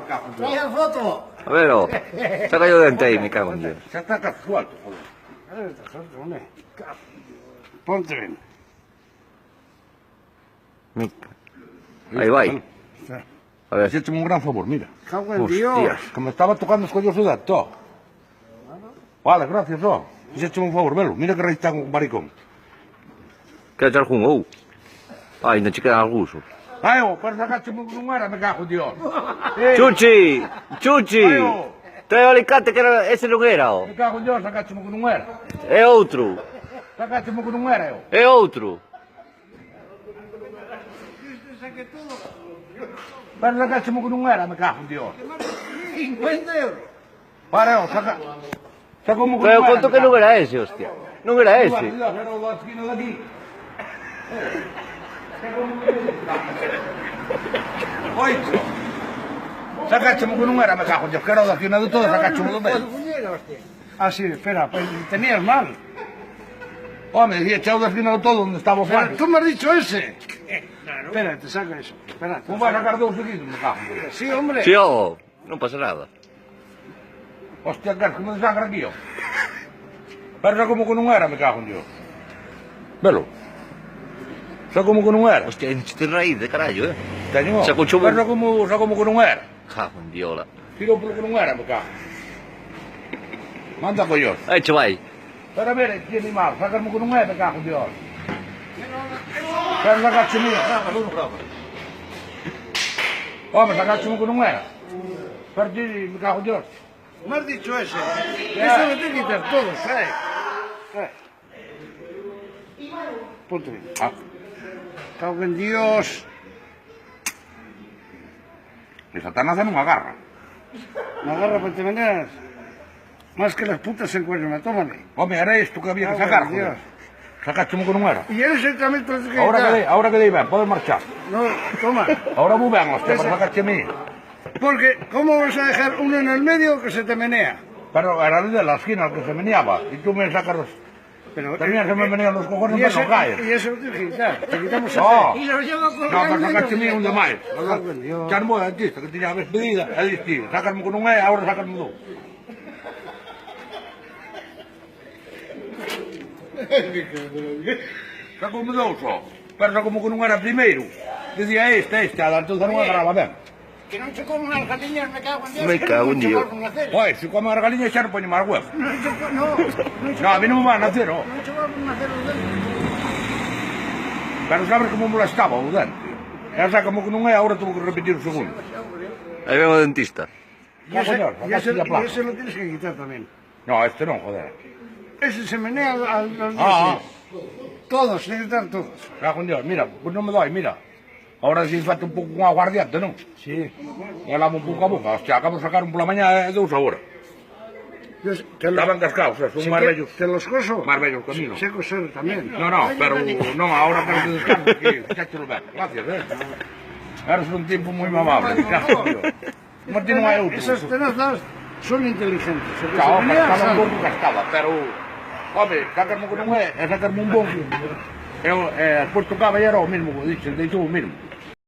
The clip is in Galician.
cago en Trae Dios. la foto. A ver, oh. Saca yo de ahí, me cago en Dios. Se está suelto, joder. Ponte bien. Ahí va. A ver. Hacécheme un gran favor, mira. Cago en Hostias. Dios. Que me estaba tocando escollos de dato. Vale, gracias, oh. Hacécheme un favor, velo. Mira que rey está un maricón. Quer echar algún ou? Ai, non che queda algún uso. Ay, oh, pero sacácheme que non era, me cago en Dios. Chuchi! Chuchi! Ai, oh. Trae o alicate que era, ese non era, oh. Me cago en Dios, sacácheme que non era. É outro. Sacácheme que non era, eu. É outro. Pero sacácheme que non era, me cago en Dios. 50 euros. Para, eu, sacome que Pero non era. conto que non era ese, hostia. Non era ese. Era o da esquina de aquí. Oito. Sacácheme que non era, me cago en Dios. Que era o da esquina de todo, sacácheme do medio. Ah, sí, espera, pues tenías mal. Home, decía, chao da esquina de todo, onde estaba o Pero Juan. tú me has dicho ese. Espera, te saca eso. Espera. Non vai sacar dous seguidos, me cago en Dios. Sí, hombre. Si, oh, non pasa nada. Hostia, que me desangra aquí, ó. Pero xa como que non era, me cago en Dios. Velo. Xa como que non era. Hostia, enchete raíz de carallo, Teño, ó. Xa con chubo. Pero xa como que non era. Cago en diola. Tirou polo que non era, me cago. Manda collor. Aí, che vai. Pero a ver, que animal, sacarme que non é, me cago en Dios. Pero sacácheme, grava, non grava. Home, sacácheme que non era. Pero ti, me cago en Dios. Me has dicho ese. Eso lo tiene que quitar todo, trae. Trae. Ponte bien. Ah, Cago en Dios. que Satanás non agarra. Me agarra para te veneras. Más que las putas en cuello, me tómale. Home, era isto que había que Cago en sacar, Dios. joder. Sacácheme que non era. Y ese también te lo tienes que quitar. Ahora que dei ben, podes marchar. No, toma. Ahora vou ben, hostia, para sacácheme. Porque, ¿cómo vas a dejar uno en el medio que se te menea? Pero era de la esquina el que se meneaba. Y tú me sacas los... Pero, Tenías que me menear los cojones, y pero ese, no caes. y eso lo tienes que quitar. Te quitamos No. ese. Y lo llevo con No, pero sacácheme un de máis. Cago en Dios. Xa non vou a dentista, que tiña a despedida. E diste, sacarme que non é, agora sacarme dous. Sacoume dous só. Pero sacoume que non era primeiro. Dicía este, a da entonces non agarraba ben. Que non se comen as galiñas, me cago en Dios. Me que cago en non se Dios. van a nacer. Oye, se come as galiñas xa non poñe máis huevo. Non se co- no, No, a mí non me van a nacer, oh. non se van a nacer os dentes. Pero sabes como molestaba o dente. E sacame que non é, agora tuvo que repetir o segundo. Aí ven o dentista. Y ese, señor, y ese- sacaste la placa. y ese lo tienes que quitar también. No, este non, joder. Ese se menea al Ah, Todos, se quitar todos. Cago en Dios, mira, pues non me doi, mira. Ahora si falta un pouco con aguardiente, non? Sí. E lavo un pouco a boca. Hostia, acabo de sacar un pola mañá e dous agora. Estaban cascados, son máis vellos. Te los coso. Máis vellos que a mí, non? Sé coser también. No, no, pero non, ahora que te descanso aquí, cháchelo ben. Gracias, Eres un tipo moi mamable, cago en Dios. Martín non hai outro. Esas tenazas son inteligentes. El que se Cao, menea, cascaba un sabe. pouco cascaba, pero... Home, sacarme que non é sacarme un bon. Eu, despois tocaba e era o mesmo, dixo o mesmo.